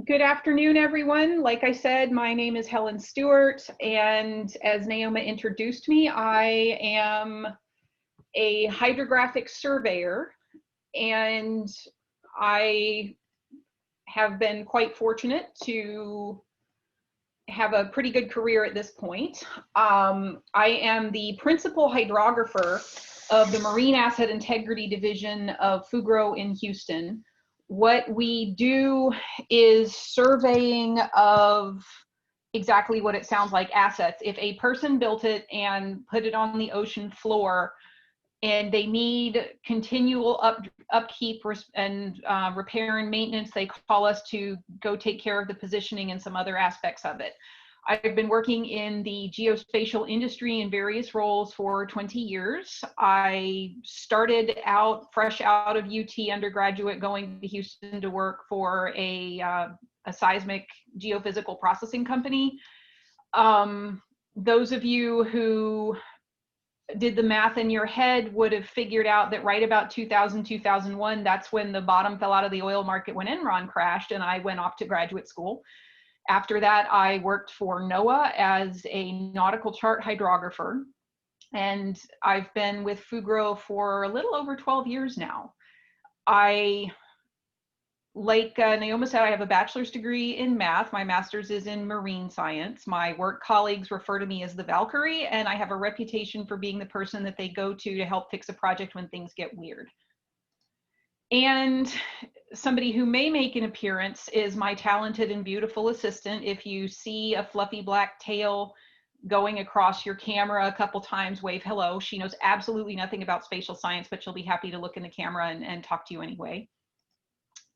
Good afternoon, everyone. Like I said, my name is Helen Stewart, and as Naoma introduced me, I am a hydrographic surveyor, and I have been quite fortunate to have a pretty good career at this point. I am the principal hydrographer of the Marine Asset Integrity Division of Fugro in Houston. What we do is surveying of exactly what it sounds like, assets. If a person built it and put it on the ocean floor and they need continual upkeep and repair and maintenance, they call us to go take care of the positioning and some other aspects of it. I've been working in the geospatial industry in various roles for 20 years. I started out fresh out of UT undergraduate, going to Houston to work for a seismic geophysical processing company. Those of you who did the math in your head would have figured out that right about 2000, 2001, that's when the bottom fell out of the oil market when Enron crashed, and I went off to graduate school. After that, I worked for NOAA as a nautical chart hydrographer, and I've been with Fugro for a little over 12 years now. Like Naoma said, I have a bachelor's degree in math. My master's is in marine science. My work colleagues refer to me as the Valkyrie, and I have a reputation for being the person that they go to help fix a project when things get weird. And somebody who may make an appearance is my talented and beautiful assistant. If you see a fluffy black tail going across your camera a couple times, wave hello. She knows absolutely nothing about spatial science, but she'll be happy to look in the camera and talk to you anyway.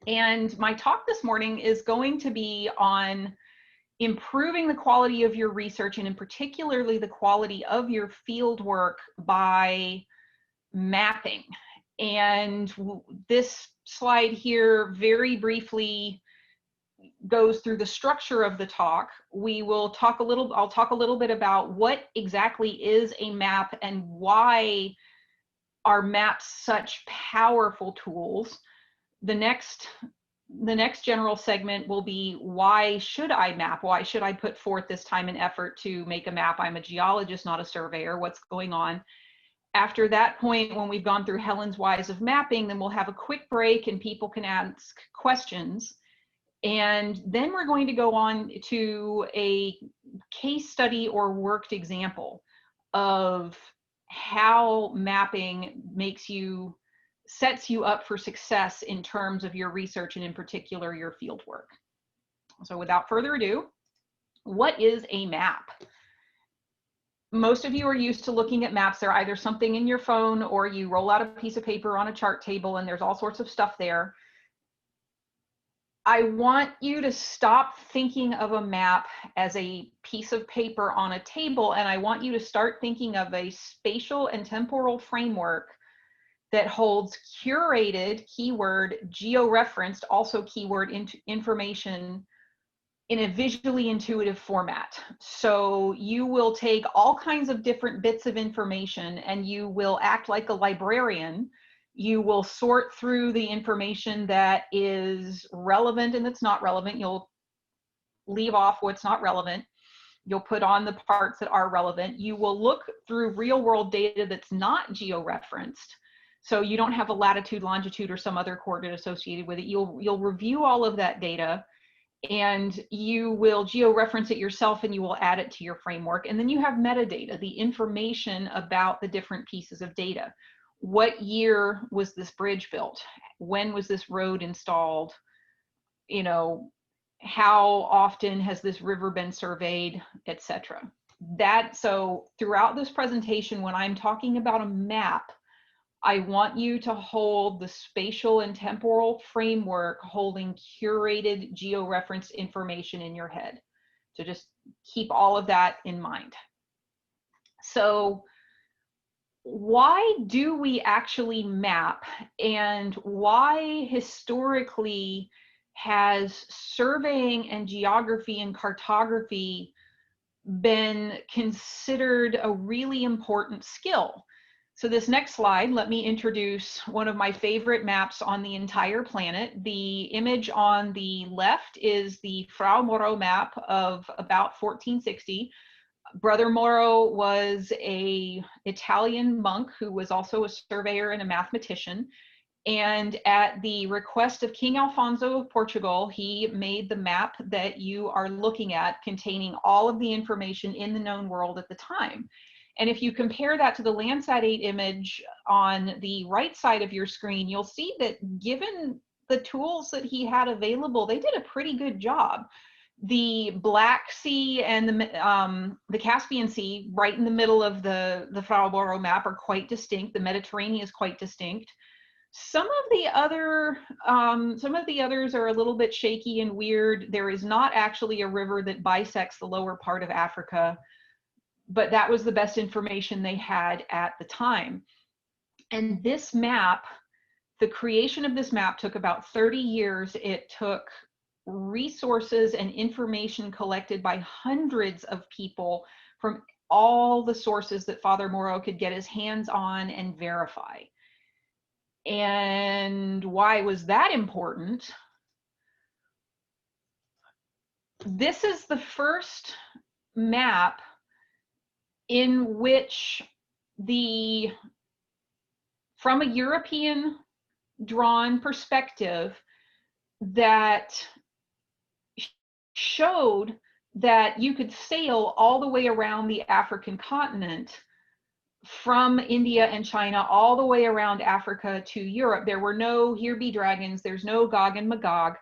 And my talk this morning is going to be on improving the quality of your research, and in particularly the quality of your field work by mapping. And this slide here very briefly goes through the structure of the talk. I'll talk a little bit about what exactly is a map and why are maps such powerful tools. The next general segment will be, why should I map? Why should I put forth this time and effort to make a map? I'm a geologist, not a surveyor. What's going on? After that point, when we've gone through Helen's whys of mapping, then we'll have a quick break and people can ask questions. And then we're going to go on to a case study or worked example of how mapping sets you up for success in terms of your research and in particular your field work. So without further ado, what is a map? Most of you are used to looking at maps. They're either something in your phone or you roll out a piece of paper on a chart table and there's all sorts of stuff there. I want you to stop thinking of a map as a piece of paper on a table, and I want you to start thinking of a spatial and temporal framework that holds curated, keyword, georeferenced, also keyword, information in a visually intuitive format. So you will take all kinds of different bits of information and you will act like a librarian. You will sort through the information that is relevant and that's not relevant. You'll leave off what's not relevant. You'll put on the parts that are relevant. You will look through real world data that's not georeferenced. So you don't have a latitude, longitude, or some other coordinate associated with it. You'll review all of that data, and you will georeference it yourself and you will add it to your framework. And then you have metadata, the information about the different pieces of data. What year was this bridge built? When was this road installed? You know, how often has this river been surveyed, etc. So throughout this presentation, when I'm talking about a map, I want you to hold the spatial and temporal framework holding curated georeferenced information in your head. So just keep all of that in mind. So why do we actually map, and why historically has surveying and geography and cartography been considered a really important skill? So this next slide, let me introduce one of my favorite maps on the entire planet. The image on the left is the Frau Moro map of about 1460. Brother Moro was an Italian monk who was also a surveyor and a mathematician. And at the request of King Alfonso of Portugal, he made the map that you are looking at, containing all of the information in the known world at the time. And if you compare that to the Landsat 8 image on the right side of your screen, you'll see that given the tools that he had available, they did a pretty good job. The Black Sea and the Caspian Sea, right in the middle of the Frau Moro map, are quite distinct. The Mediterranean is quite distinct. Some of the others are a little bit shaky and weird. There is not actually a river that bisects the lower part of Africa, but that was the best information they had at the time. And this map, the creation of this map took about 30 years. It took resources and information collected by hundreds of people from all the sources that Father Moro could get his hands on and verify. And why was that important? This is the first map in which from a European drawn perspective, that showed that you could sail all the way around the African continent from India and China all the way around Africa to Europe. There were no here be dragons, there's no Gog and Magog.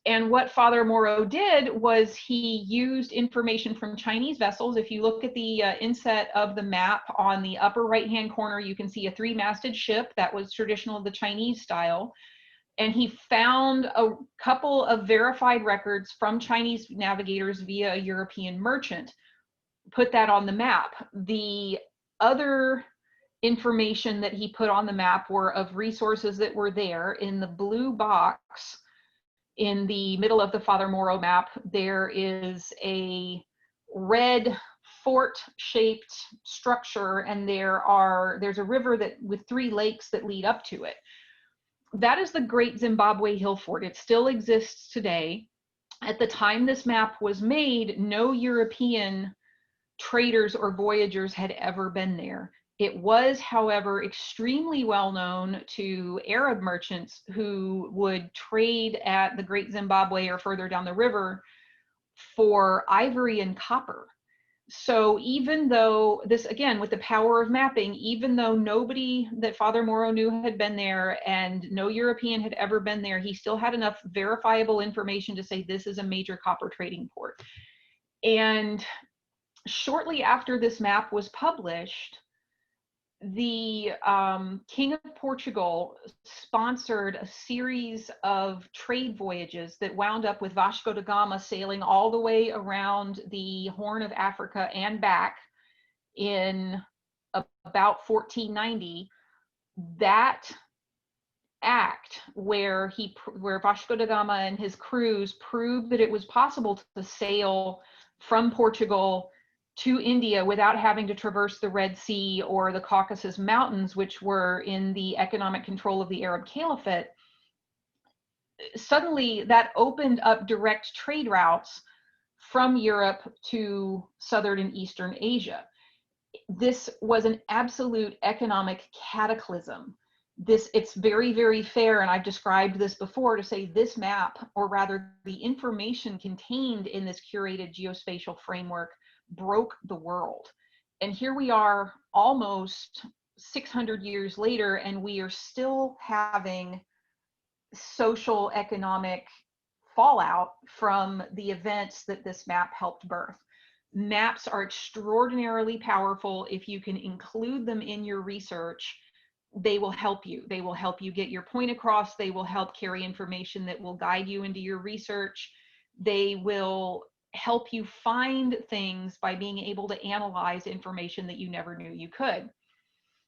And what Father Moro did was he used information from Chinese vessels. If you look at the inset of the map on the upper right-hand corner, you can see a three-masted ship that was traditional of the Chinese style. And he found a couple of verified records from Chinese navigators via a European merchant, put that on the map. The other information that he put on the map were of resources that were there. In the blue box in the middle of the Father Moro map, there is a red fort-shaped structure, and there's a river with 3 lakes that lead up to it. That is the Great Zimbabwe Hill Fort. It still exists today. At the time this map was made, no European traders or voyagers had ever been there. It was, however, extremely well known to Arab merchants who would trade at the Great Zimbabwe or further down the river for ivory and copper. So even though this, again, with the power of mapping, even though nobody that Father Moro knew had been there and no European had ever been there, he still had enough verifiable information to say this is a major copper trading port. And shortly after this map was published, the King of Portugal sponsored a series of trade voyages that wound up with Vasco da Gama sailing all the way around the Horn of Africa and back in about 1490. That act where Vasco da Gama and his crews proved that it was possible to sail from Portugal to India without having to traverse the Red Sea or the Caucasus Mountains, which were in the economic control of the Arab Caliphate, suddenly that opened up direct trade routes from Europe to Southern and Eastern Asia. This was an absolute economic cataclysm. It's very, very fair, and I've described this before, to say this map, or rather the information contained in this curated geospatial framework, broke the world. And here we are almost 600 years later, and we are still having social economic fallout from the events that this map helped birth. Maps are extraordinarily powerful. If you can include them in your research, they will help you. They will help you get your point across. They will help carry information that will guide you into your research. They will help you find things by being able to analyze information that you never knew you could.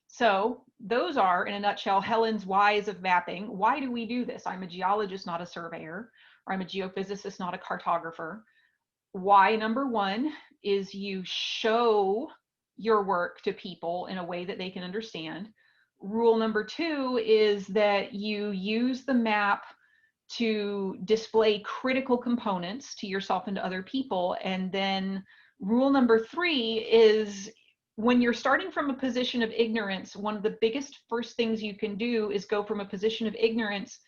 So those are, in a nutshell, Helen's whys of mapping. Why do we do this? I'm a geologist, not a surveyor, or I'm a geophysicist, not a cartographer. Why number one is you show your work to people in a way that they can understand. Rule number 2 is that you use the map to display critical components to yourself and to other people. And then rule number 3 is, when you're starting from a position of ignorance, one of the biggest first things you can do is go from a position of ignorance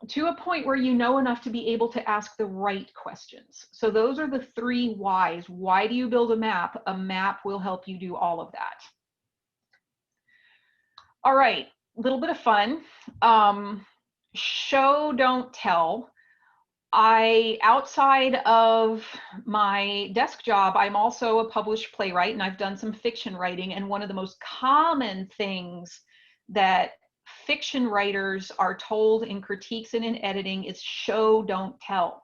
to a point where you know enough to be able to ask the right questions. So those are the 3 whys. Why do you build a map? A map will help you do all of that. All right, a little bit of fun. Show, don't tell. Outside of my desk job, I'm also a published playwright, and I've done some fiction writing. And one of the most common things that fiction writers are told in critiques and in editing is show, don't tell.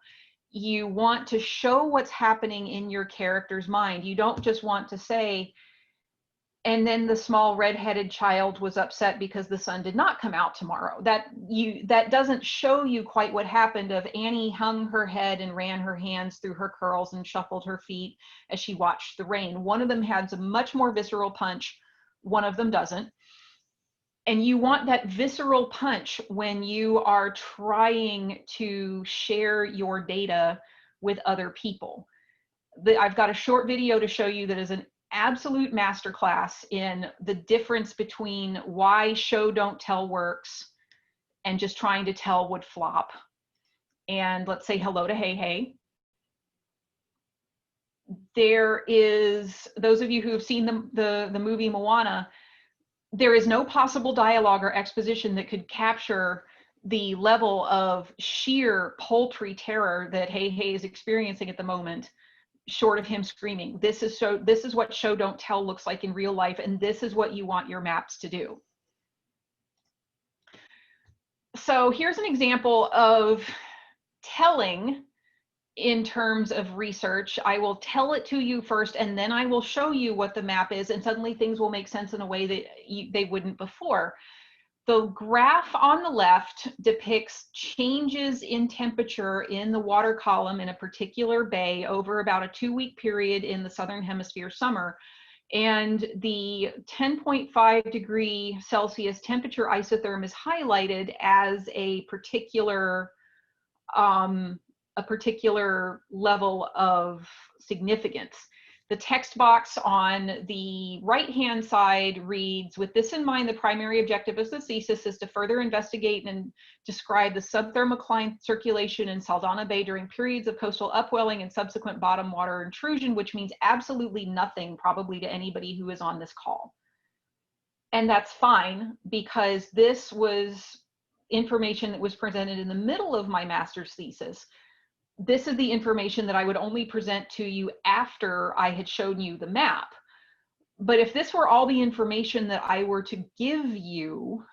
You want to show what's happening in your character's mind. You don't just want to say, and then the small redheaded child was upset because the sun did not come out tomorrow. That doesn't show you quite what happened. Of Annie hung her head and ran her hands through her curls and shuffled her feet as she watched the rain. One of them has a much more visceral punch, one of them doesn't. And you want that visceral punch when you are trying to share your data with other people. I've got a short video to show you that is an absolute masterclass in the difference between why show don't tell works and just trying to tell would flop. And let's say hello to Hey Hey. There is, those of you who have seen the movie Moana, there is no possible dialogue or exposition that could capture the level of sheer poultry terror that Hey Hey is experiencing at the moment, short of him screaming. This is what show don't tell looks like in real life, and this is what you want your maps to do. So here's an example of telling in terms of research. I will tell it to you first, and then I will show you what the map is, and suddenly things will make sense in a way that they wouldn't before. The graph on the left depicts changes in temperature in the water column in a particular bay over about a 2-week period in the Southern Hemisphere summer. And the 10.5 degree Celsius temperature isotherm is highlighted as a particular level of significance. The text box on the right-hand side reads, with this in mind, the primary objective of the thesis is to further investigate and describe the subthermocline circulation in Saldanha Bay during periods of coastal upwelling and subsequent bottom water intrusion, which means absolutely nothing probably to anybody who is on this call. And that's fine, because this was information that was presented in the middle of my master's thesis. This is the information that I would only present to you after I had shown you the map. But if this were all the information that I were to give you,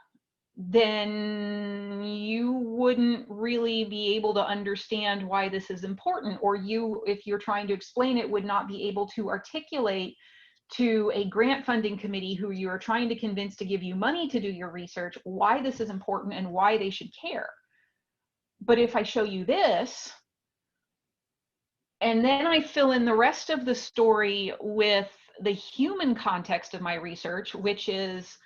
then you wouldn't really be able to understand why this is important, or you, if you're trying to explain it, would not be able to articulate to a grant funding committee who you are trying to convince to give you money to do your research why this is important and why they should care. But if I show you this, and then I fill in the rest of the story with the human context of my research, which is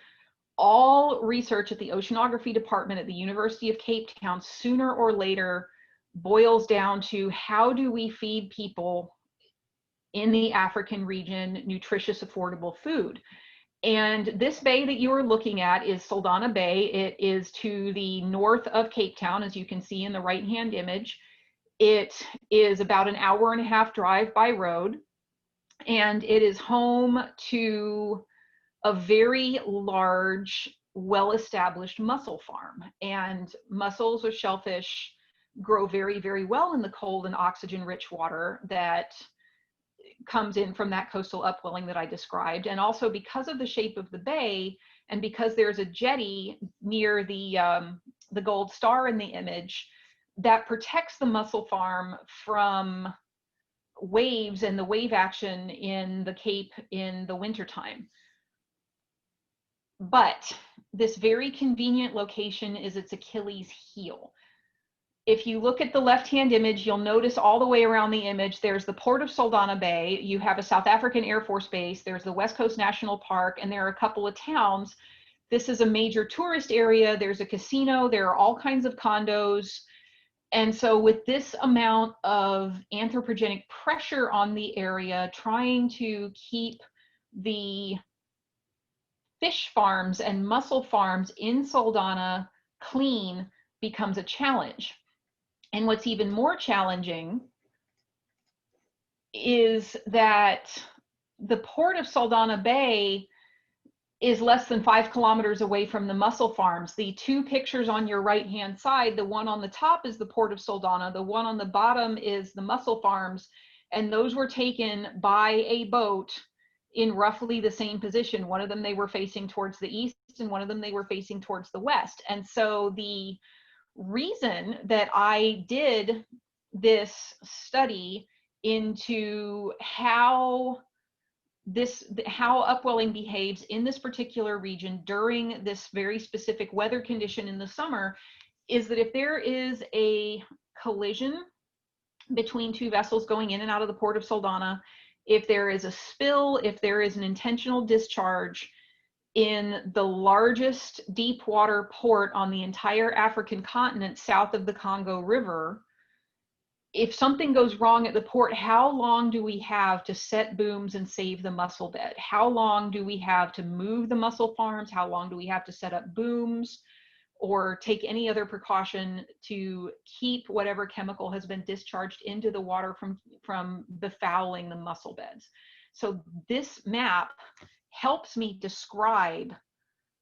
all research at the oceanography department at the University of Cape Town sooner or later boils down to, how do we feed people in the African region nutritious, affordable food? And this bay that you are looking at is Saldanha Bay. It is to the north of Cape Town, as you can see in the right-hand image. It is about an 1.5-hour drive by road, and it is home to a very large, well-established mussel farm. And mussels or shellfish grow very, very well in the cold and oxygen-rich water that comes in from that coastal upwelling that I described. And also, because of the shape of the bay, and because there's a jetty near the gold star in the image, that protects the mussel farm from waves and the wave action in the Cape in the wintertime. But this very convenient location is its Achilles heel. If you look at the left-hand image, you'll notice all the way around the image, there's the port of Saldanha Bay, you have a South African Air Force base, there's the West Coast National Park, and there are a couple of towns. This is a major tourist area, there's a casino, there are all kinds of condos. And so with this amount of anthropogenic pressure on the area, trying to keep the fish farms and mussel farms in Saldanha clean becomes a challenge. And what's even more challenging is that the port of Saldanha Bay is less than 5 kilometers away from the mussel farms. The two pictures on your right-hand side, the one on the top is the port of Saldanha, the one on the bottom is the mussel farms, and those were taken by a boat in roughly the same position. One of them they were facing towards the east, and one of them they were facing towards the west. And so the reason that I did this study into how upwelling behaves in this particular region during this very specific weather condition in the summer is that if there is a collision between two vessels going in and out of the port of Saldanha, if there is a spill, if there is an intentional discharge in the largest deep water port on the entire African continent south of the Congo River, if something goes wrong at the port, how long do we have to set booms and save the mussel bed? How long do we have to move the mussel farms? How long do we have to set up booms or take any other precaution to keep whatever chemical has been discharged into the water from befouling the mussel beds? So this map helps me describe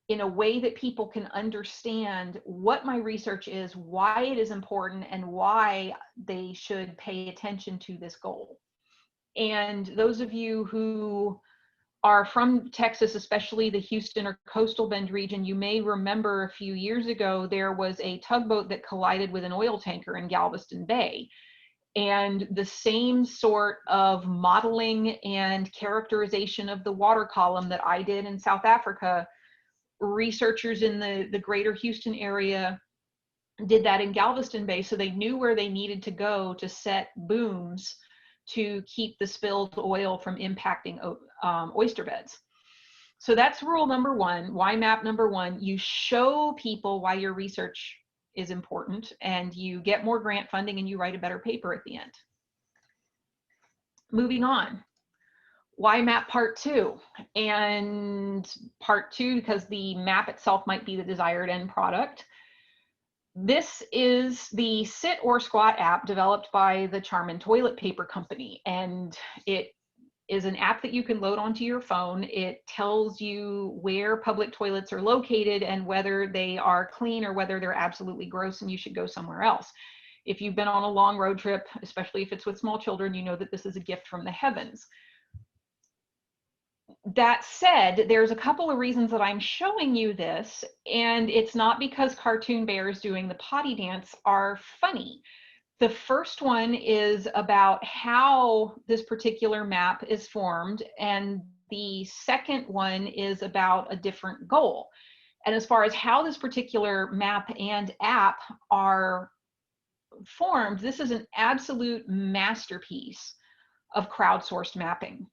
in a way that people can understand what my research is, why it is important, and why they should pay attention to this goal. And those of you who are from Texas, especially the Houston or Coastal Bend region, you may remember a few years ago, there was a tugboat that collided with an oil tanker in Galveston Bay. And the same sort of modeling and characterization of the water column that I did in South Africa, researchers in the greater Houston area did that in Galveston Bay, so they knew where they needed to go to set booms to keep the spilled oil from impacting oyster beds. So that's rule number one, why map number one. You show people why your research is important, and you get more grant funding, and you write a better paper at the end. Moving on. Why map part two? And part two, because the map itself might be the desired end product. This is the Sit or Squat app developed by the Charmin Toilet Paper Company. And it is an app that you can load onto your phone. It tells you where public toilets are located and whether they are clean or whether they're absolutely gross and you should go somewhere else. If you've been on a long road trip, especially if it's with small children, you know that this is a gift from the heavens. That said, there's a couple of reasons that I'm showing you this, and it's not because cartoon bears doing the potty dance are funny. The first one is about how this particular map is formed, and the second one is about a different goal. And as far as how this particular map and app are formed, this is an absolute masterpiece of crowdsourced mapping.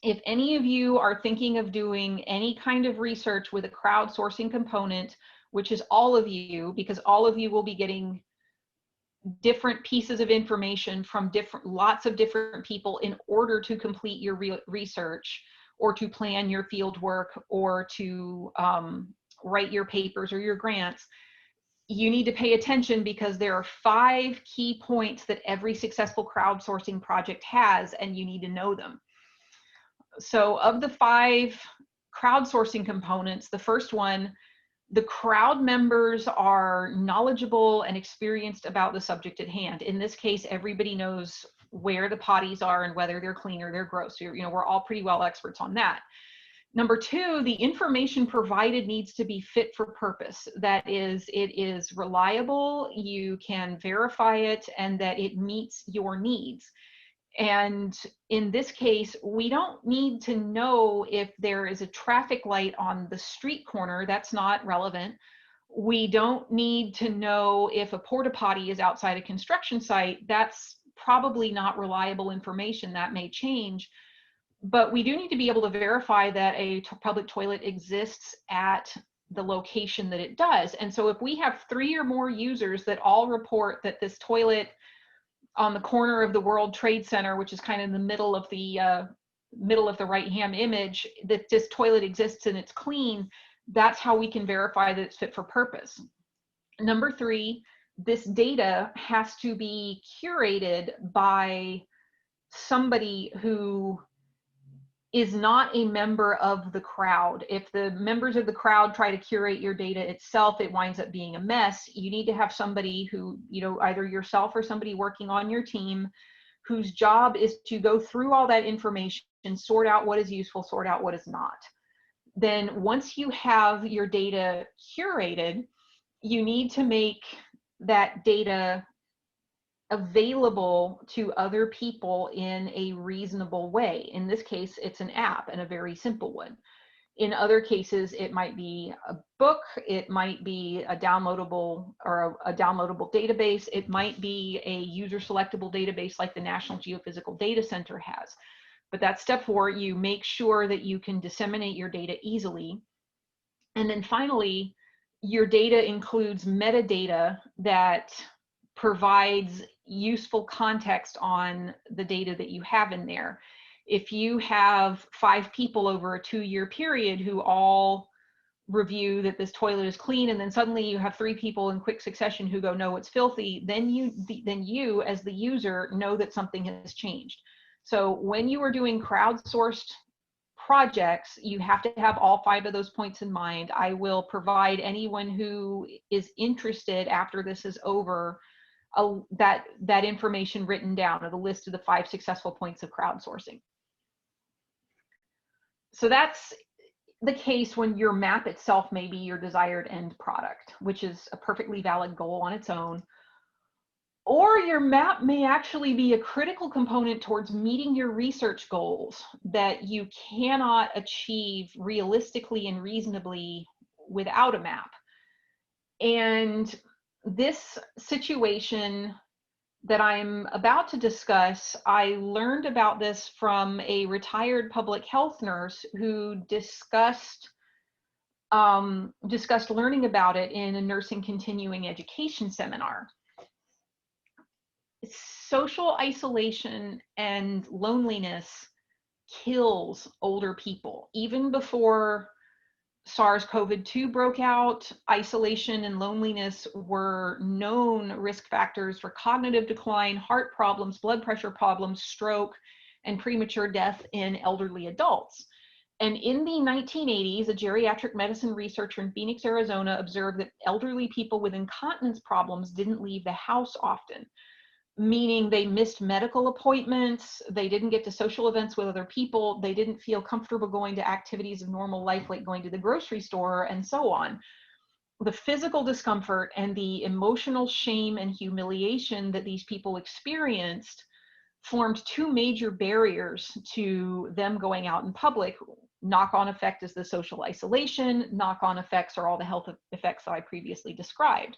If any of you are thinking of doing any kind of research with a crowdsourcing component, which is all of you, because all of you will be getting different pieces of information from lots of different people in order to complete your research or to plan your field work or to write your papers or your grants, you need to pay attention, because there are 5 key points that every successful crowdsourcing project has, and you need to know them. So of the 5 crowdsourcing components, the first one, the crowd members are knowledgeable and experienced about the subject at hand. In this case, everybody knows where the potties are and whether they're clean or they're gross. So, we're all pretty well experts on that. Number 2, the information provided needs to be fit for purpose. That is, it is reliable, you can verify it, and that it meets your needs. And in this case, we don't need to know if there is a traffic light on the street corner. That's not relevant. We don't need to know if a porta potty is outside a construction site. That's probably not reliable information. That may change. But we do need to be able to verify that a public toilet exists at the location that it does. And so if we have 3 or more users that all report that this toilet on the corner of the World Trade Center, which is kind of in the middle of the right-hand image, that this toilet exists and it's clean, that's how we can verify that it's fit for purpose. Number 3, this data has to be curated by somebody who is not a member of the crowd. If the members of the crowd try to curate your data itself, it winds up being a mess. You need to have somebody who, either yourself or somebody working on your team, whose job is to go through all that information and sort out what is useful, sort out what is not. Then once you have your data curated, you need to make that data available to other people in a reasonable way. In this case, it's an app, and a very simple one. In other cases, it might be a book, it might be a downloadable database, it might be a user selectable database like the National Geophysical Data Center has. But that's step 4. You make sure that you can disseminate your data easily. And then finally, your data includes metadata that provides useful context on the data that you have in there. If you have 5 people over a 2-year period who all review that this toilet is clean, and then suddenly you have 3 people in quick succession who go, no, it's filthy, then you as the user know that something has changed. So when you are doing crowdsourced projects, you have to have all 5 of those points in mind. I will provide anyone who is interested after this is over that information written down, or the list of the 5 successful points of crowdsourcing. So that's the case when your map itself may be your desired end product, which is a perfectly valid goal on its own. Or your map may actually be a critical component towards meeting your research goals that you cannot achieve realistically and reasonably without a map. And this situation that I'm about to discuss, I learned about this from a retired public health nurse who discussed learning about it in a nursing continuing education seminar. Social isolation and loneliness kills older people. Even before SARS-CoV-2 broke out, isolation and loneliness were known risk factors for cognitive decline, heart problems, blood pressure problems, stroke, and premature death in elderly adults. And in the 1980s, a geriatric medicine researcher in Phoenix, Arizona, observed that elderly people with incontinence problems didn't leave the house often, meaning they missed medical appointments, they didn't get to social events with other people, they didn't feel comfortable going to activities of normal life like going to the grocery store, and so on. The physical discomfort and the emotional shame and humiliation that these people experienced formed 2 major barriers to them going out in public. Knock-on effect is the social isolation, knock-on effects are all the health effects that I previously described.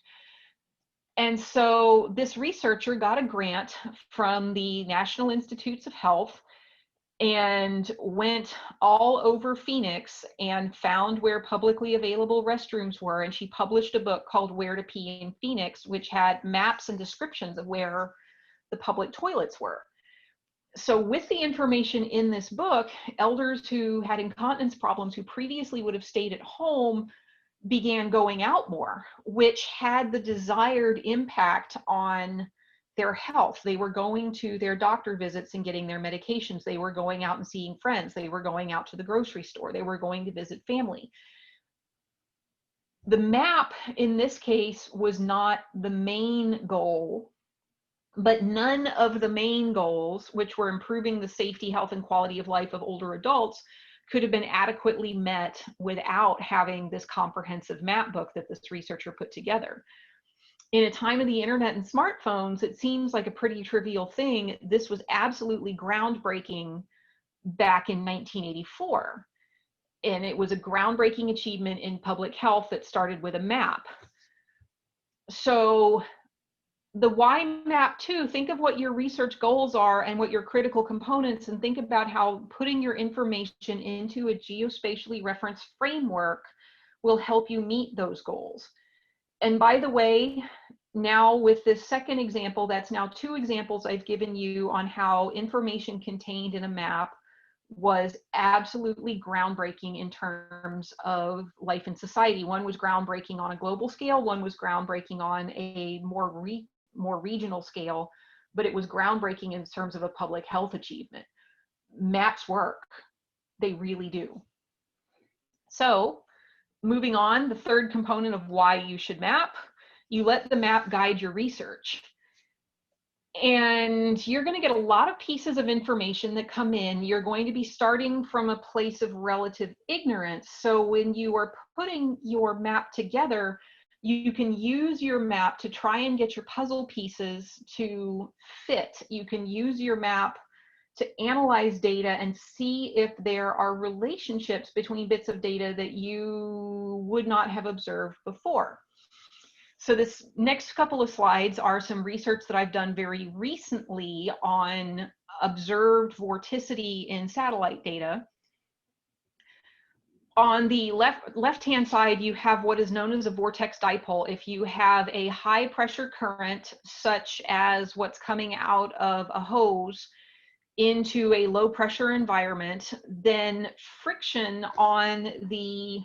And so this researcher got a grant from the National Institutes of Health and went all over Phoenix and found where publicly available restrooms were. And she published a book called Where to Pee in Phoenix, which had maps and descriptions of where the public toilets were. So with the information in this book, elders who had incontinence problems who previously would have stayed at home began going out more, which had the desired impact on their health. They were going to their doctor visits and getting their medications. They were going out and seeing friends. They were going out to the grocery store. They were going to visit family. The map in this case was not the main goal, but none of the main goals, which were improving the safety, health, and quality of life of older adults, could have been adequately met without having this comprehensive map book that this researcher put together. In a time of the internet and smartphones, it seems like a pretty trivial thing. This was absolutely groundbreaking back in 1984. And it was a groundbreaking achievement in public health that started with a map. So the why map too, think of what your research goals are and what your critical components, and think about how putting your information into a geospatially referenced framework will help you meet those goals. And by the way, now with this second example, that's now 2 examples I've given you on how information contained in a map was absolutely groundbreaking in terms of life and society. One was groundbreaking on a global scale, one was groundbreaking on a more regional scale, but it was groundbreaking in terms of a public health achievement. Maps work, they really do. So moving on, the third component of why you should map, you let the map guide your research. And you're going to get a lot of pieces of information that come in. You're going to be starting from a place of relative ignorance. So when you are putting your map together, you can use your map to try and get your puzzle pieces to fit. You can use your map to analyze data and see if there are relationships between bits of data that you would not have observed before. So this next couple of slides are some research that I've done very recently on observed vorticity in satellite data. On the left-hand side, you have what is known as a vortex dipole. If you have a high pressure current, such as what's coming out of a hose into a low pressure environment, then friction on the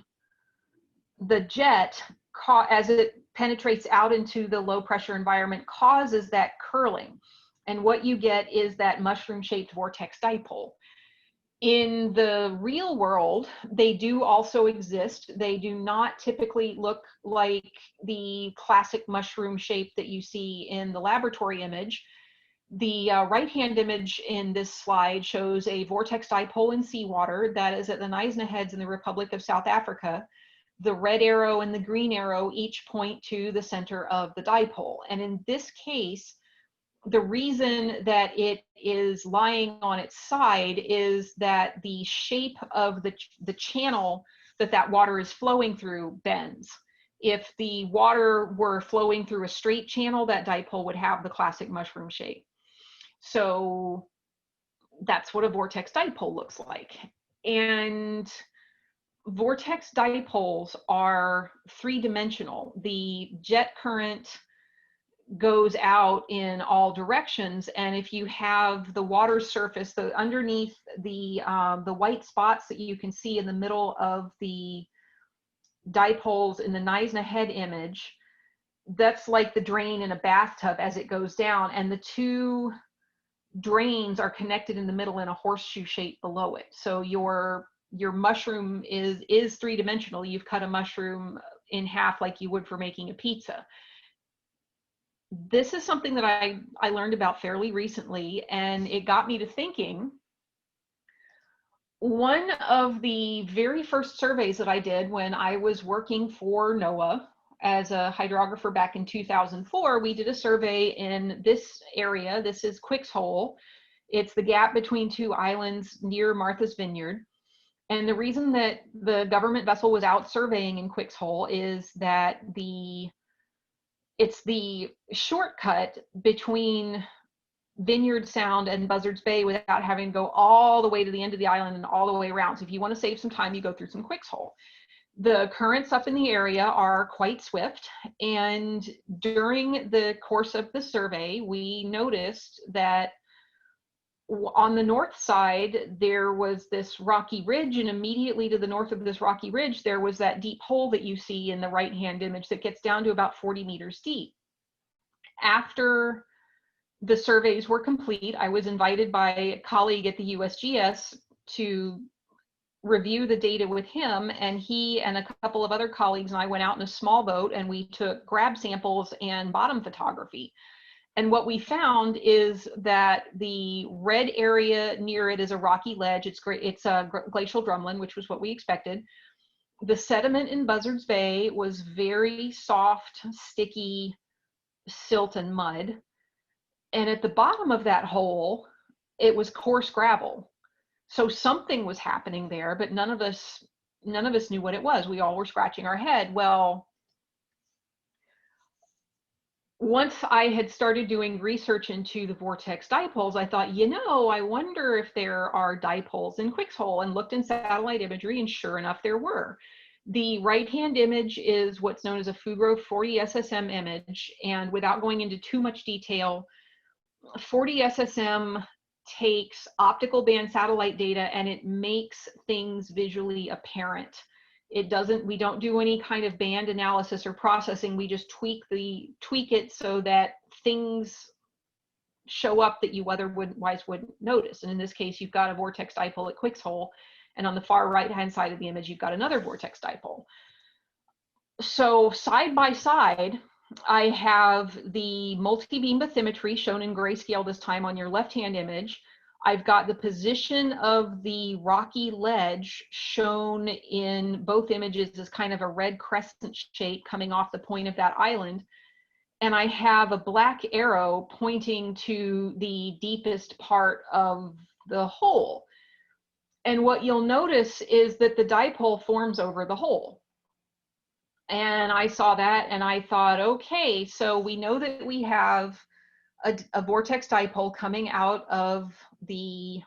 jet, as it penetrates out into the low pressure environment, causes that curling. And what you get is that mushroom-shaped vortex dipole. In the real world, they do also exist. They do not typically look like the classic mushroom shape that you see in the laboratory image. The right-hand image in this slide shows a vortex dipole in seawater that is at the Neisner Heads in the Republic of South Africa. The red arrow and the green arrow each point to the center of the dipole. And in this case, the reason that it is lying on its side is that the shape of the channel that water is flowing through bends. If the water were flowing through a straight channel, that dipole would have the classic mushroom shape. So that's what a vortex dipole looks like. And vortex dipoles are 3-dimensional. The jet current goes out in all directions, and if you have the water surface, underneath the white spots that you can see in the middle of the dipoles in the Neisner Head image, that's like the drain in a bathtub as it goes down, and the 2 drains are connected in the middle in a horseshoe shape below it. So your mushroom is 3-dimensional. You've cut a mushroom in half like you would for making a pizza. This is something that I learned about fairly recently, and it got me to thinking. One of the very first surveys that I did when I was working for NOAA as a hydrographer back in 2004, we did a survey in this area. This is Quick's Hole. It's the gap between 2 islands near Martha's Vineyard. And the reason that the government vessel was out surveying in Quick's Hole is that it's the shortcut between Vineyard Sound and Buzzards Bay without having to go all the way to the end of the island and all the way around. So if you want to save some time, you go through some Quick's Hole. The currents up in the area are quite swift, and during the course of the survey, we noticed that on the north side, there was this rocky ridge, and immediately to the north of this rocky ridge, there was that deep hole that you see in the right-hand image that gets down to about 40 meters deep. After the surveys were complete, I was invited by a colleague at the USGS to review the data with him, and he and a couple of other colleagues and I went out in a small boat and we took grab samples and bottom photography. And what we found is that the red area near it is a rocky ledge. It's a glacial drumlin, which was what we expected. The sediment in Buzzards Bay was very soft, sticky silt and mud. And at the bottom of that hole, it was coarse gravel. So something was happening there, but none of us none of us knew what it was. We all were scratching our head. Well, once I had started doing research into the vortex dipoles, I thought, I wonder if there are dipoles in Quixhole, and looked in satellite imagery, and sure enough, there were. The right-hand image is what's known as a Fugro 40 SSM image, and without going into too much detail, 40 SSM takes optical band satellite data and it makes things visually apparent. We don't do any kind of band analysis or processing. We just tweak it so that things show up that you otherwise wouldn't notice. And in this case, you've got a vortex dipole at Quixhole, and on the far right-hand side of the image, you've got another vortex dipole. So side by side, I have the multi-beam bathymetry shown in grayscale this time on your left-hand image. I've got the position of the rocky ledge shown in both images as kind of a red crescent shape coming off the point of that island. And I have a black arrow pointing to the deepest part of the hole. And what you'll notice is that the dipole forms over the hole. And I saw that and I thought, okay, so we know that we have a vortex dipole coming out of the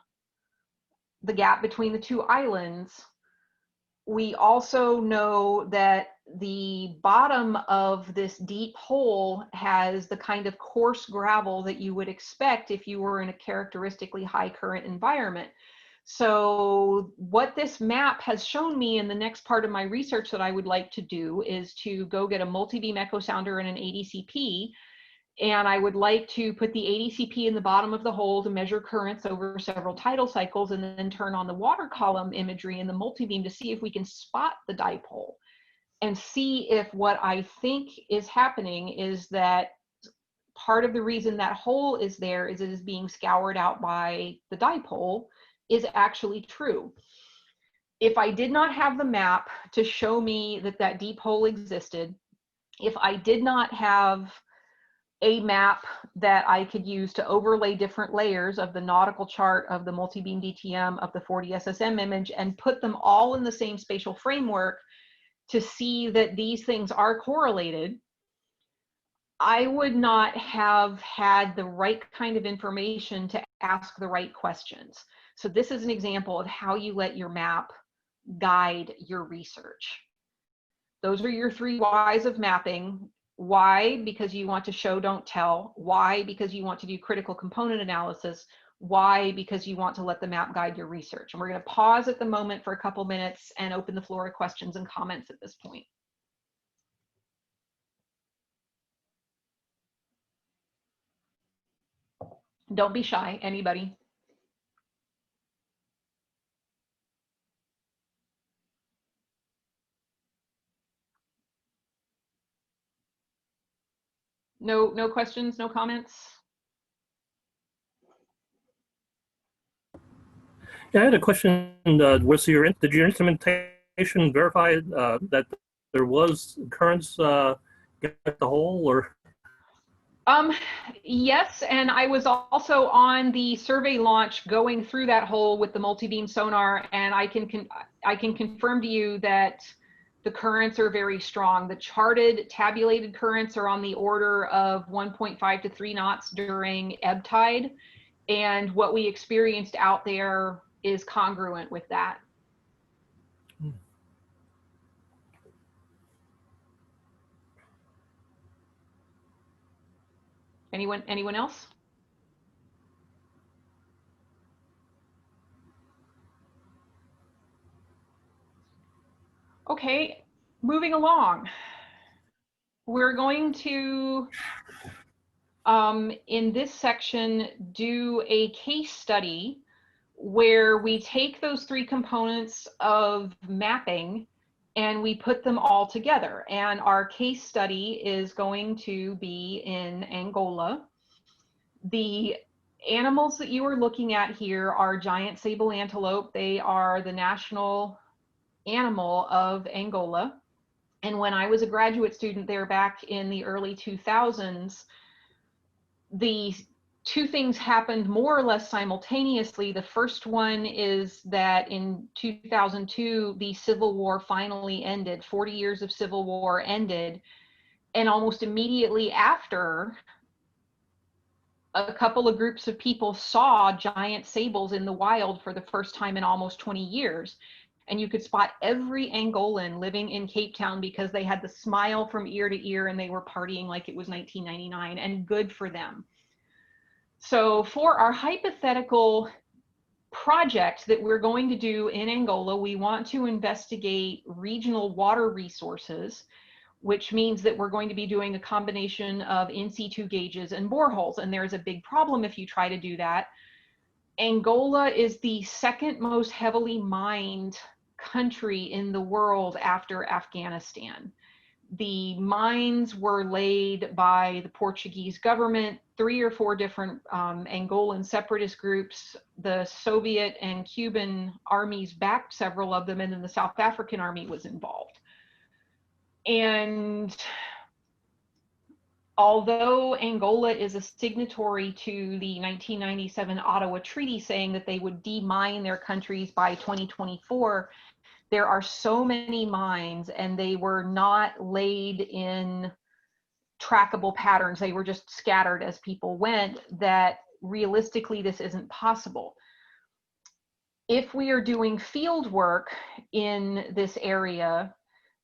gap between the two islands. We also know that the bottom of this deep hole has the kind of coarse gravel that you would expect if you were in a characteristically high current environment. So what this map has shown me in the next part of my research that I would like to do is to go get a multi-beam echo sounder and an ADCP. And I would like to put the ADCP in the bottom of the hole to measure currents over several tidal cycles, and then turn on the water column imagery in the multi-beam to see if we can spot the dipole and see if what I think is happening is that part of the reason that hole is there is it is being scoured out by the dipole is actually true. If I did not have the map to show me that that deep hole existed, if I did not have a map that I could use to overlay different layers of the nautical chart, of the multi-beam DTM, of the 40 SSM image, and put them all in the same spatial framework to see that these things are correlated, I would not have had the right kind of information to ask the right questions. So this is an example of how you let your map guide your research. Those are your 3 whys of mapping. Why? Because you want to show, don't tell. Why? Because you want to do critical component analysis. Why? Because you want to let the map guide your research. And we're going to pause at the moment for a couple minutes and open the floor to questions and comments at this point. Don't be shy, anybody. No questions, no comments? Yeah, I had a question. Did your instrumentation verify that there was currents at the hole, or? Yes, and I was also on the survey launch going through that hole with the multi-beam sonar, and I can confirm to you that the currents are very strong. The charted tabulated currents are on the order of 1.5 to 3 knots during ebb tide, and what we experienced out there is congruent with that. Anyone else? Okay, moving along. We're going to, in this section, do a case study where we take those 3 components of mapping and we put them all together. And our case study is going to be in Angola. The animals that you are looking at here are giant sable antelope. They are the national animal of Angola. And when I was a graduate student there back in the early 2000s, the two things happened more or less simultaneously. The first one is that in 2002, the Civil War finally ended. 40 years of Civil War ended. And almost immediately after, a couple of groups of people saw giant sables in the wild for the first time in almost 20 years. And you could spot every Angolan living in Cape Town because they had the smile from ear to ear and they were partying like it was 1999, and good for them. So for our hypothetical project that we're going to do in Angola, we want to investigate regional water resources, which means that we're going to be doing a combination of in situ gauges and boreholes. And there's a big problem if you try to do that. Angola is the second most heavily mined country in the world after Afghanistan. The mines were laid by the Portuguese government, 3 or 4 different Angolan separatist groups. The Soviet and Cuban armies backed several of them, and then the South African army was involved. And although Angola is a signatory to the 1997 Ottawa Treaty saying that they would demine their countries by 2024, there are so many mines and they were not laid in trackable patterns. They were just scattered as people went, that realistically this isn't possible. If we are doing field work in this area,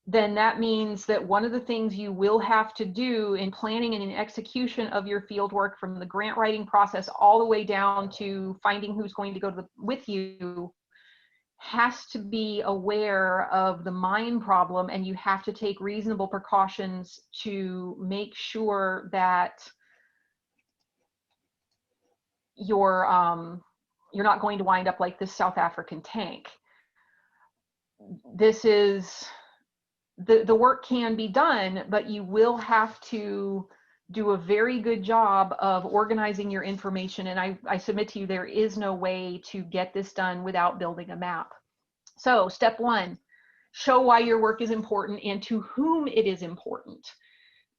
then that means that one of the things you will have to do in planning and in execution of your field work, from the grant writing process all the way down to finding who's going to go with you, has to be aware of the mine problem, and you have to take reasonable precautions to make sure that you're not going to wind up like this South African tank. This is, the work can be done, but you will have to do a very good job of organizing your information. And I submit to you, there is no way to get this done without building a map. So step 1, show why your work is important and to whom it is important.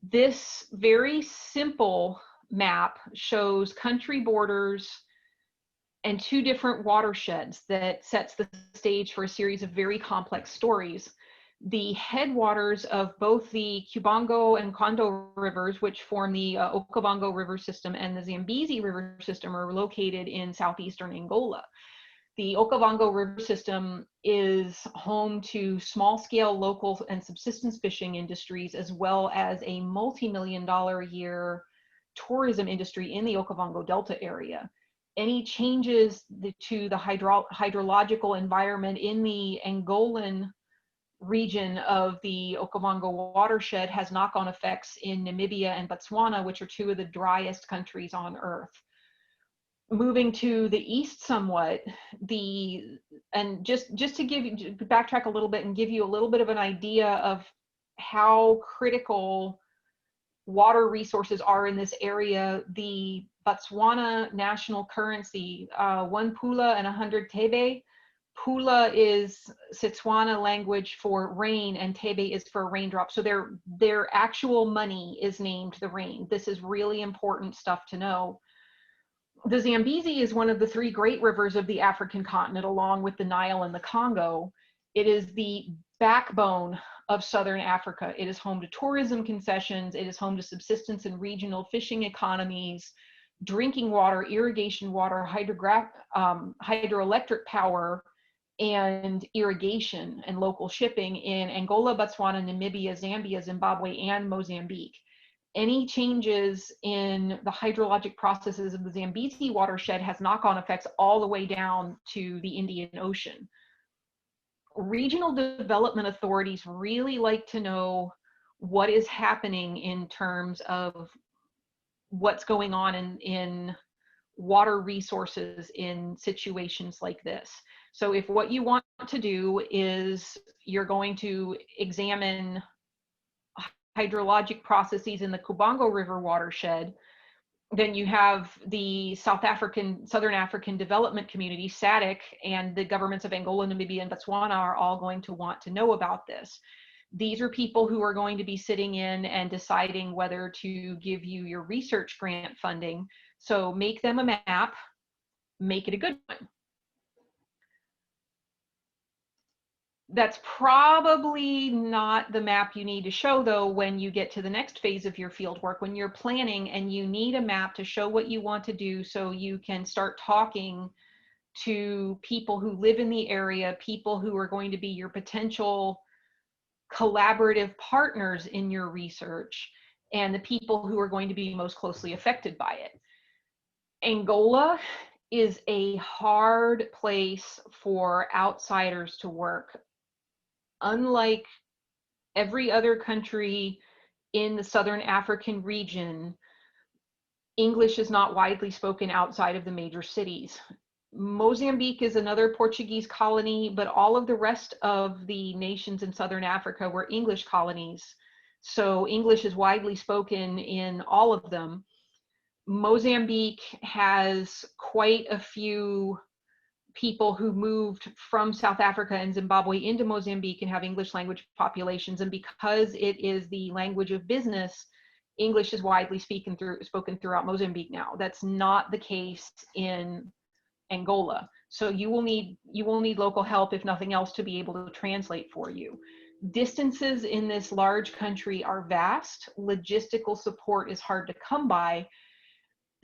This very simple map shows country borders and 2 different watersheds that sets the stage for a series of very complex stories. The headwaters of both the Cubango and Kondo rivers, which form the Okavango River system, and the Zambezi River system, are located in southeastern Angola. The Okavango River system is home to small-scale local and subsistence fishing industries, as well as a multi-million-dollar-a-year tourism industry in the Okavango Delta area. Any changes to the hydrological environment in the Angolan region of the Okavango watershed has knock-on effects in Namibia and Botswana, which are 2 of the driest countries on Earth. Moving to the east somewhat, and just to backtrack a little bit and give you a little bit of an idea of how critical water resources are in this area, the Botswana national currency, 1 pula and 100 tebe. Pula is Setswana language for rain, and tebe is for raindrop. So their actual money is named the rain. This is really important stuff to know. The Zambezi is one of the 3 great rivers of the African continent, along with the Nile and the Congo. It is the backbone of Southern Africa. It is home to tourism concessions. It is home to subsistence and regional fishing economies, drinking water, irrigation water, hydroelectric power, and irrigation and local shipping in Angola, Botswana, Namibia, Zambia, Zimbabwe, and Mozambique. Any changes in the hydrologic processes of the Zambezi watershed has knock-on effects all the way down to the Indian Ocean. Regional development authorities really like to know what is happening in terms of what's going on in water resources in situations like this. So if what you want to do is you're going to examine hydrologic processes in the Kubango River watershed, then you have the Southern African Development Community, SADC, and the governments of Angola, Namibia, and Botswana are all going to want to know about this. These are people who are going to be sitting in and deciding whether to give you your research grant funding. So make them a map, make it a good one. That's probably not the map you need to show, though, when you get to the next phase of your field work, when you're planning and you need a map to show what you want to do so you can start talking to people who live in the area, people who are going to be your potential collaborative partners in your research, and the people who are going to be most closely affected by it. Angola is a hard place for outsiders to work. Unlike every other country in the Southern African region, English is not widely spoken outside of the major cities. Mozambique is another Portuguese colony, but all of the rest of the nations in Southern Africa were English colonies. So English is widely spoken in all of them. Mozambique has quite a few people who moved from South Africa and Zimbabwe into Mozambique and have English language populations. And because it is the language of business, English is widely spoken throughout Mozambique now. That's not the case in Angola. So you will need local help, if nothing else, to be able to translate for you. Distances in this large country are vast. Logistical support is hard to come by.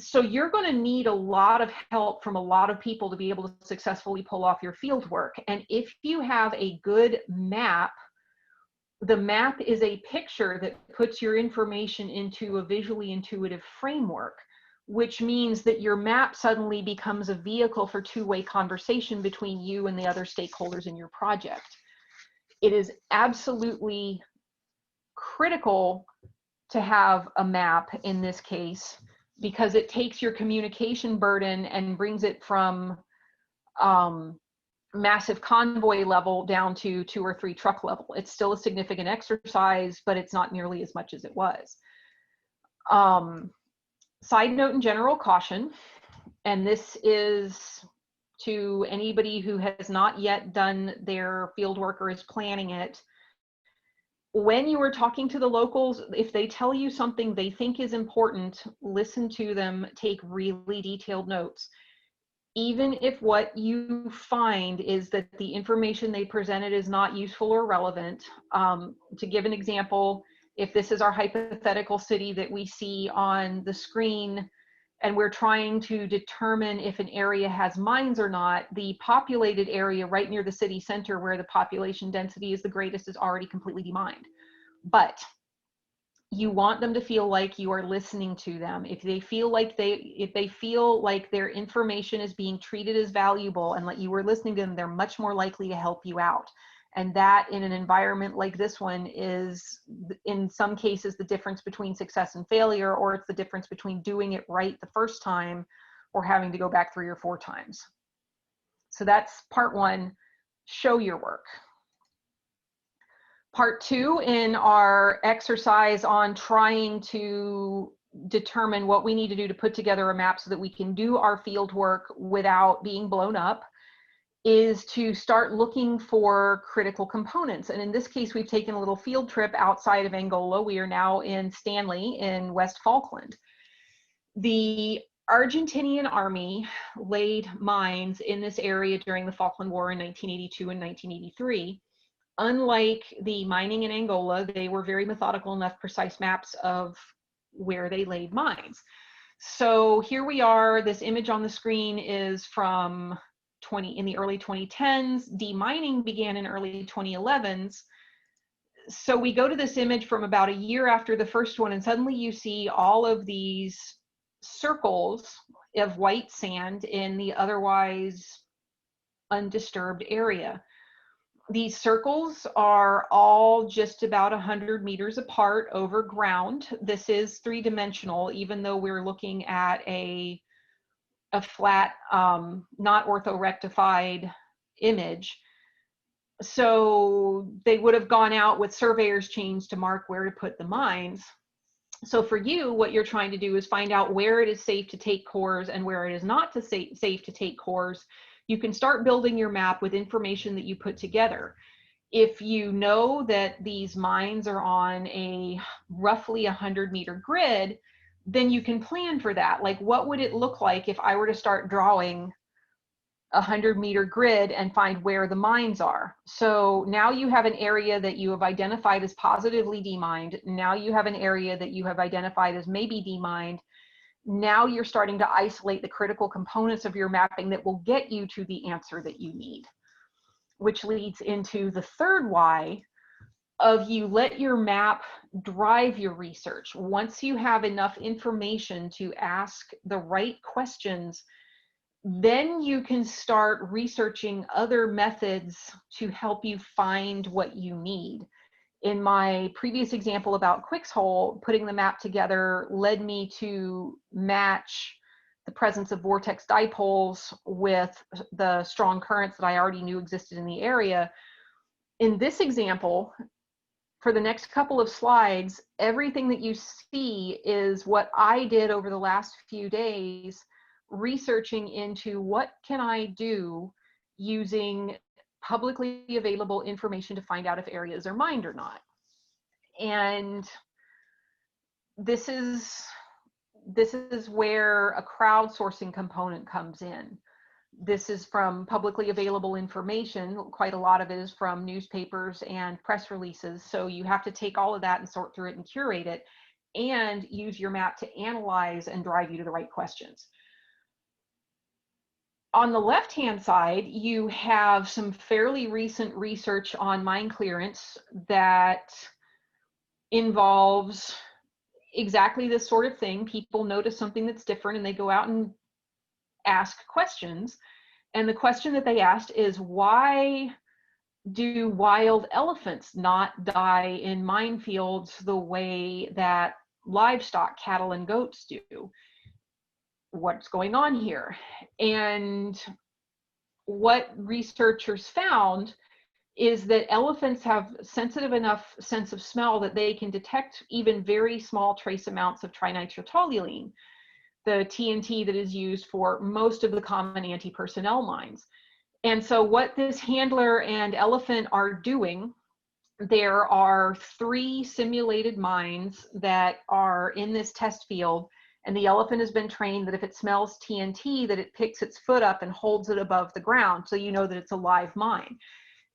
So you're going to need a lot of help from a lot of people to be able to successfully pull off your field work. And if you have a good map, the map is a picture that puts your information into a visually intuitive framework, which means that your map suddenly becomes a vehicle for two-way conversation between you and the other stakeholders in your project. It is absolutely critical to have a map in this case, because it takes your communication burden and brings it from massive convoy level down to 2 or 3 truck level. It's still a significant exercise, but it's not nearly as much as it was. Side note and general caution, and this is to anybody who has not yet done their field work or is planning it. When you are talking to the locals, if they tell you something they think is important, listen to them, take really detailed notes. Even if what you find is that the information they presented is not useful or relevant. To give an example, if this is our hypothetical city that we see on the screen, and we're trying to determine if an area has mines or not, the populated area right near the city center where the population density is the greatest is already completely demined. But you want them to feel like you are listening to them. If they feel like their information is being treated as valuable and that you are listening to them, they're much more likely to help you out. And that, in an environment like this one, is in some cases the difference between success and failure, or it's the difference between doing it right the first time or having to go back 3 or 4 times. So that's part 1, show your work. Part 2 in our exercise on trying to determine what we need to do to put together a map so that we can do our field work without being blown up is to start looking for critical components. And in this case, we've taken a little field trip outside of Angola. We are now in Stanley in West Falkland. The Argentinian army laid mines in this area during the Falkland War in 1982 and 1983. Unlike the mining in Angola, they were very methodical and left precise maps of where they laid mines. So here we are. This image on the screen is from in the early 2010s. Demining began in early 2011s. So we go to this image from about a year after the first one, and suddenly you see all of these circles of white sand in the otherwise undisturbed area. These circles are all just about 100 meters apart over ground. This is 3-dimensional, even though we're looking at a flat, not orthorectified image. So they would have gone out with surveyor's chains to mark where to put the mines. So for you, what you're trying to do is find out where it is safe to take cores and where it is not safe to take cores. You can start building your map with information that you put together. If you know that these mines are on a roughly 100-meter grid, then you can plan for that. Like, what would it look like if I were to start drawing a 100-meter grid and find where the mines are? So now you have an area that you have identified as positively demined. Now you have an area that you have identified as maybe demined. Now you're starting to isolate the critical components of your mapping that will get you to the answer that you need, which leads into the third why of you let your map drive your research. Once you have enough information to ask the right questions, then you can start researching other methods to help you find what you need. In my previous example about Quixhole, putting the map together led me to match the presence of vortex dipoles with the strong currents that I already knew existed in the area. In this example, for the next couple of slides, everything that you see is what I did over the last few days, researching into what can I do using publicly available information to find out if areas are mined or not. And this is where a crowdsourcing component comes in. This is from publicly available information. Quite a lot of it is from newspapers and press releases. So you have to take all of that and sort through it and curate it and use your map to analyze and drive you to the right questions. On the left-hand side, you have some fairly recent research on mine clearance that involves exactly this sort of thing. People notice something that's different and they go out and ask questions. And the question that they asked is, why do wild elephants not die in minefields the way that livestock, cattle and goats do? What's going on here? And what researchers found is that elephants have sensitive enough sense of smell that they can detect even very small trace amounts of trinitrotoluene, the TNT that is used for most of the common anti-personnel mines. And so what this handler and elephant are doing, there are 3 simulated mines that are in this test field, and the elephant has been trained that if it smells TNT, that it picks its foot up and holds it above the ground, so you know that it's a live mine.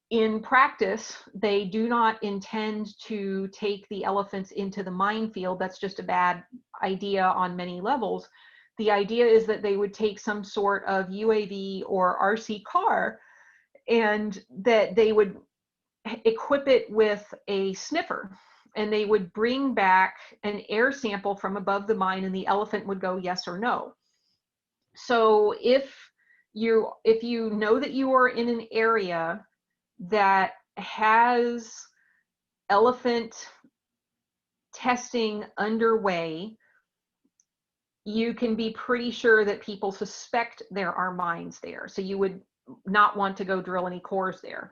In practice, they do not intend to take the elephants into the minefield. That's just a bad idea on many levels. The idea is that they would take some sort of UAV or RC car and that they would equip it with a sniffer, and they would bring back an air sample from above the mine, and the elephant would go yes or no. So if you know that you are in an area that has elephant testing underway, you can be pretty sure that people suspect there are mines there. So you would not want to go drill any cores there.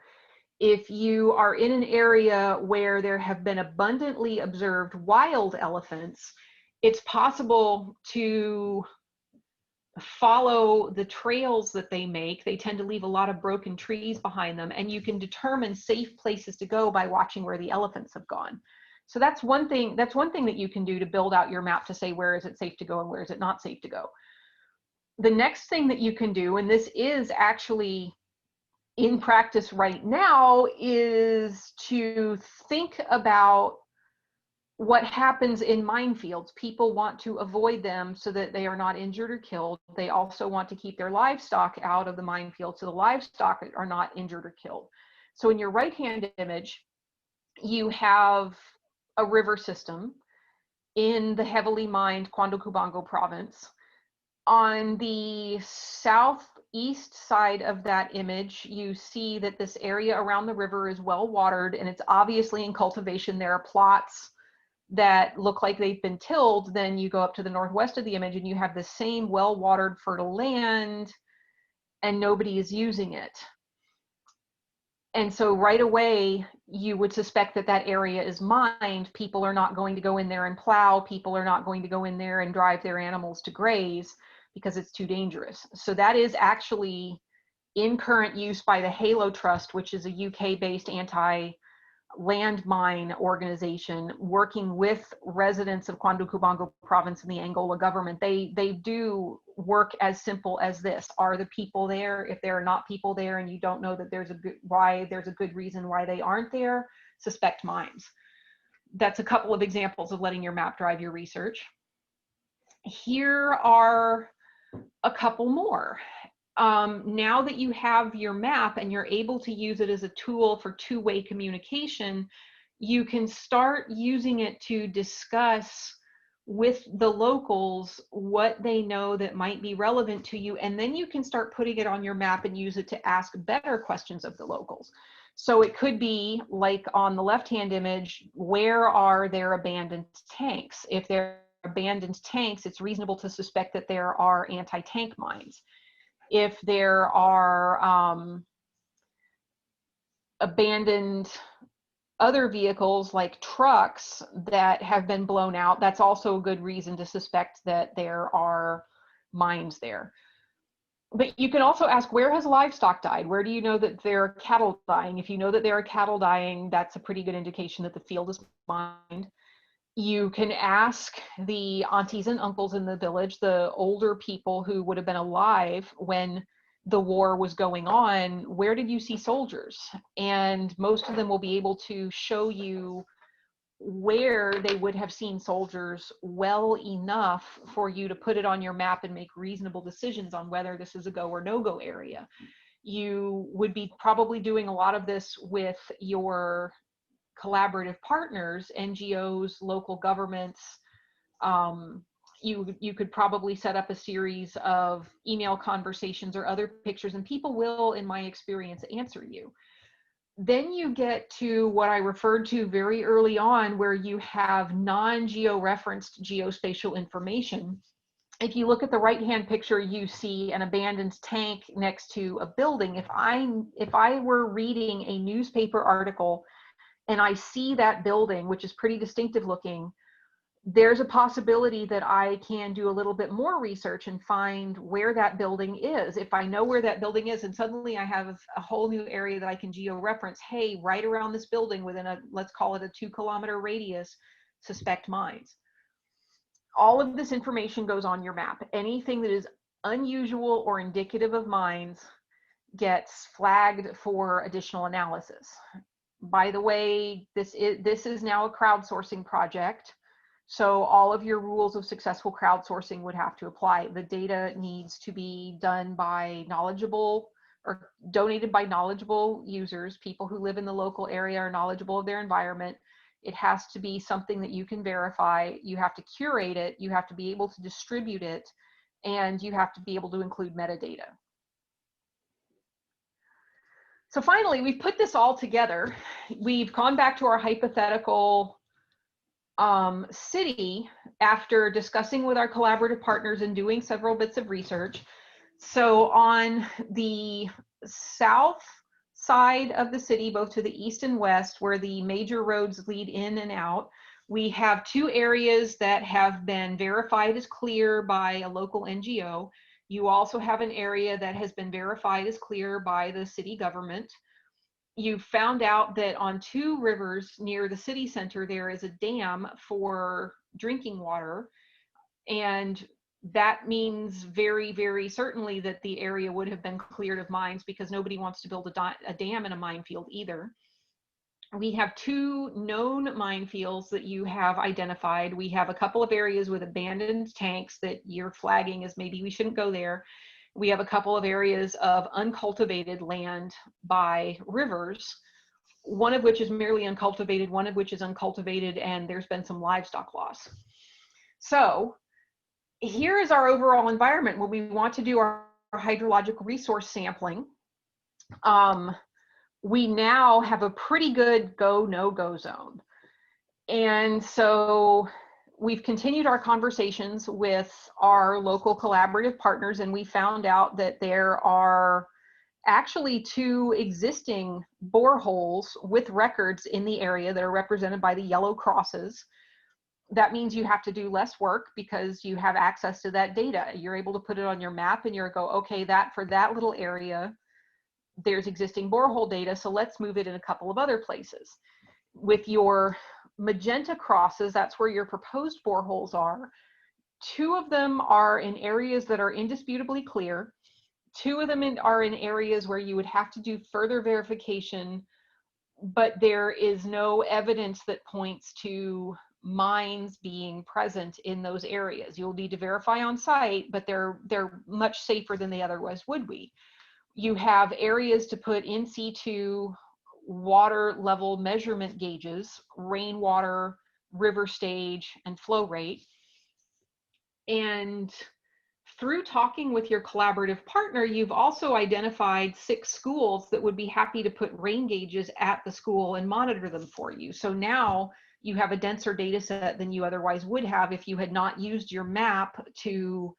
If you are in an area where there have been abundantly observed wild elephants, it's possible to follow the trails that they make. They tend to leave a lot of broken trees behind them, and you can determine safe places to go by watching where the elephants have gone. So that's one thing that you can do to build out your map to say where is it safe to go and where is it not safe to go. The next thing that you can do, and this is actually in practice right now, is to think about what happens in minefields. People want to avoid them so that they are not injured or killed. They also want to keep their livestock out of the minefield so the livestock are not injured or killed. So in your right-hand image, you have a river system in the heavily mined Cuando Cubango province. On the southeast side of that image, you see that this area around the river is well watered, and it's obviously in cultivation. There are plots that look like they've been tilled. Then you go up to the northwest of the image and you have the same well-watered fertile land, and nobody is using it. And so right away, you would suspect that that area is mined. People are not going to go in there and plow. People are not going to go in there and drive their animals to graze because it's too dangerous. So that is actually in current use by the Halo Trust, which is a UK-based anti landmine organization working with residents of Kwandu Kubango province and the Angola government. They do work as simple as this. Are the people there? If there are not people there and you don't know that there's a good reason why they aren't there, suspect mines. That's a couple of examples of letting your map drive your research. Here are a couple more. Now that you have your map and you're able to use it as a tool for two-way communication, you can start using it to discuss with the locals what they know that might be relevant to you, and then you can start putting it on your map and use it to ask better questions of the locals. So it could be like on the left-hand image, where are there abandoned tanks? If there are abandoned tanks, it's reasonable to suspect that there are anti-tank mines. If there are abandoned other vehicles like trucks that have been blown out, that's also a good reason to suspect that there are mines there. But you can also ask, where has livestock died? Where do you know that there are cattle dying? If you know that there are cattle dying, that's a pretty good indication that the field is mined. You can ask the aunties and uncles in the village, the older people who would have been alive when the war was going on, where did you see soldiers? And most of them will be able to show you where they would have seen soldiers well enough for you to put it on your map and make reasonable decisions on whether this is a go or no go area. You would be probably doing a lot of this with your collaborative partners, NGOs, local governments. You could probably set up a series of email conversations or other pictures, and people will, in my experience, answer you. Then you get to what I referred to very early on, where you have non-geo-referenced geospatial information. If you look at the right-hand picture, you see an abandoned tank next to a building. If I were reading a newspaper article and I see that building, which is pretty distinctive looking, there's a possibility that I can do a little bit more research and find where that building is. If I know where that building is and suddenly I have a whole new area that I can geo-reference, hey, right around this building within a, let's call it a 2-kilometer radius, suspect mines. All of this information goes on your map. Anything that is unusual or indicative of mines gets flagged for additional analysis. By the way, this is now a crowdsourcing project. So all of your rules of successful crowdsourcing would have to apply. The data needs to be done by knowledgeable or donated by knowledgeable users. People who live in the local area are knowledgeable of their environment. It has to be something that you can verify. You have to curate it. You have to be able to distribute it. And you have to be able to include metadata. So finally, we've put this all together. We've gone back to our hypothetical city after discussing with our collaborative partners and doing several bits of research. So on the south side of the city, both to the east and west, where the major roads lead in and out, we have 2 areas that have been verified as clear by a local NGO. You also have an area that has been verified as clear by the city government. You found out that on 2 rivers near the city center, there is a dam for drinking water. And that means very, very certainly that the area would have been cleared of mines, because nobody wants to build a dam in a minefield either. We have 2 known minefields that you have identified. We have a couple of areas with abandoned tanks that you're flagging as maybe we shouldn't go there. We have a couple of areas of uncultivated land by rivers, one of which is merely uncultivated, one of which is uncultivated, and there's been some livestock loss. So here is our overall environment when we want to do our hydrological resource sampling. We now have a pretty good go, no-go zone. And so we've continued our conversations with our local collaborative partners, and we found out that there are actually 2 existing boreholes with records in the area that are represented by the yellow crosses. That means you have to do less work because you have access to that data. You're able to put it on your map and you're go, okay, that for that little area, there's existing borehole data, so let's move it in a couple of other places. with your magenta crosses, that's where your proposed boreholes are. 2 of them are in areas that are indisputably clear. 2 of them are in areas where you would have to do further verification, but there is no evidence that points to mines being present in those areas. You'll need to verify on site, but they're much safer than they otherwise would be. You have areas to put in situ water level measurement gauges, rainwater, river stage, and flow rate. And through talking with your collaborative partner, you've also identified 6 schools that would be happy to put rain gauges at the school and monitor them for you. So now you have a denser data set than you otherwise would have if you had not used your map to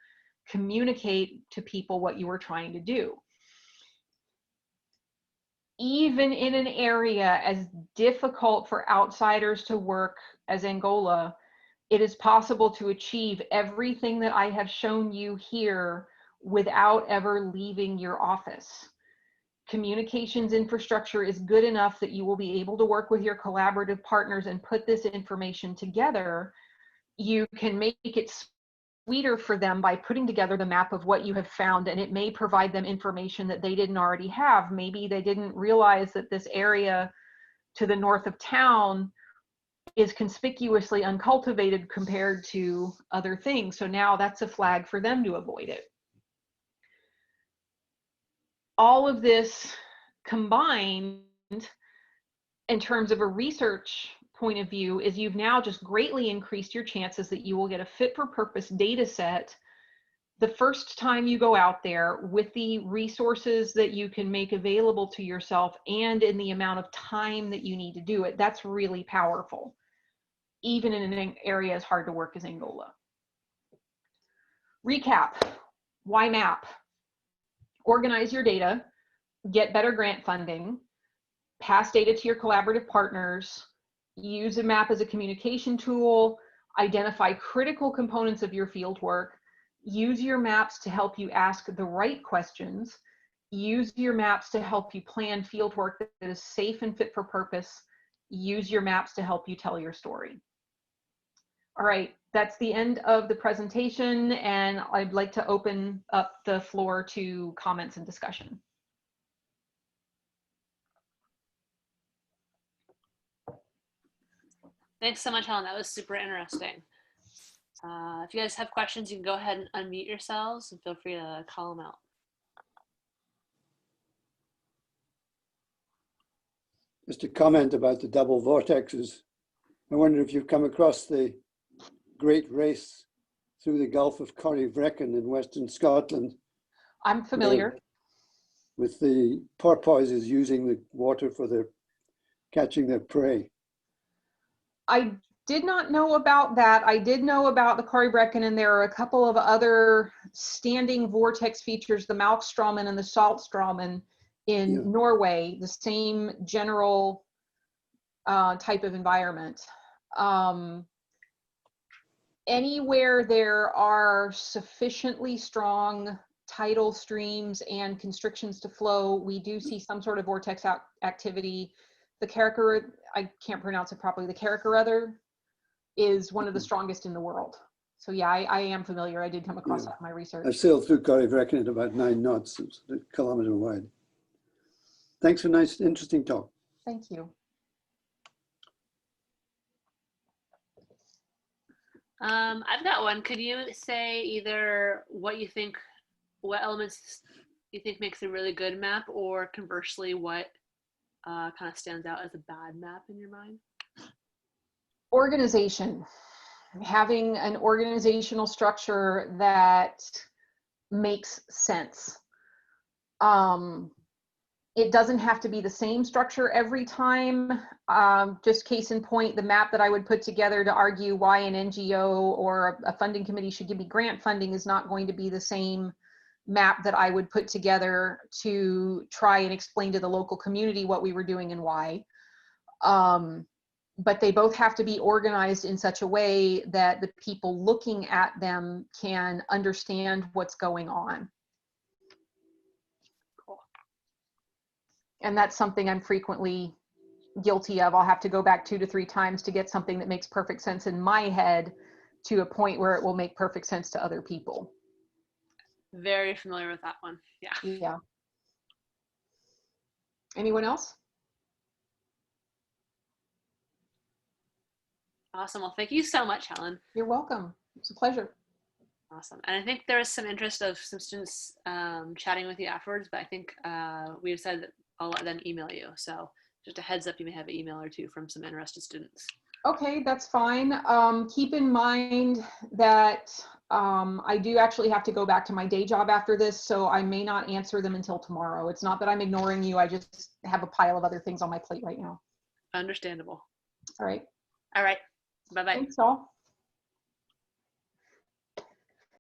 communicate to people what you were trying to do. Even in an area as difficult for outsiders to work as Angola, it is possible to achieve everything that I have shown you here without ever leaving your office. Communications infrastructure is good enough that you will be able to work with your collaborative partners and put this information together. You can make it sweeter for them by putting together the map of what you have found, and it may provide them information that they didn't already have. Maybe they didn't realize that this area to the north of town is conspicuously uncultivated compared to other things. So now that's a flag for them to avoid it. All of this combined in terms of a research point of view is you've now just greatly increased your chances that you will get a fit for purpose data set the first time you go out there with the resources that you can make available to yourself and in the amount of time that you need to do it. That's really powerful, even in an area as hard to work as Angola. Recap, why map? Organize your data, get better grant funding, pass data to your collaborative partners, use a map as a communication tool, identify critical components of your field work, use your maps to help you ask the right questions, use your maps to help you plan field work that is safe and fit for purpose, use your maps to help you tell your story. All right, that's the end of the presentation, and I'd like to open up the floor to comments and discussion. Thanks so much, Helen. That was super interesting. If you guys have questions, you can go ahead and unmute yourselves and feel free to call them out. Just a comment about the double vortexes. I wonder if you've come across the great race through the Gulf of Corryvreckan in Western Scotland. I'm familiar. With the porpoises using the water for their catching their prey. I did not know about that. I did know about the Corryvreckan, and there are a couple of other standing vortex features, the Malkströmmen and the Saltströmmen in Norway, the same general type of environment. Anywhere there are sufficiently strong tidal streams and constrictions to flow, we do see some sort of vortex activity. The Carricker, I can't pronounce it properly, the Carricker is one of the strongest in the world. So yeah, I am familiar. I did come across that in my research. I sailed through Corryvreckan at about 9 knots, it's a kilometer wide. Thanks for a nice, interesting talk. Thank you. I've got one. Could you say either what you think, what elements you think makes a really good map, or conversely, what kind of stands out as a bad map in your mind? Organization. Having an organizational structure that makes sense. It doesn't have to be the same structure every time. Just case in point, the map that I would put together to argue why an NGO or a funding committee should give me grant funding is not going to be the same map that I would put together to try and explain to the local community what we were doing and why. But they both have to be organized in such a way that the people looking at them can understand what's going on. And that's something I'm frequently guilty of. I'll have to go back 2 to 3 times to get something that makes perfect sense in my head to a point where it will make perfect sense to other people. Very familiar with that one. Yeah. Yeah. Anyone else? Awesome. Well, thank you so much, Helen. You're welcome. It's a pleasure. Awesome. And I think there was some interest of some students chatting with you afterwards, but I think we've said that I'll let them email you. So just a heads up, you may have an email or two from some interested students. Okay, that's fine. Keep in mind that I do actually have to go back to my day job after this, so I may not answer them until tomorrow. It's not that I'm ignoring you. I just have a pile of other things on my plate right now. Understandable. All right. All right. Bye-bye. Thanks all.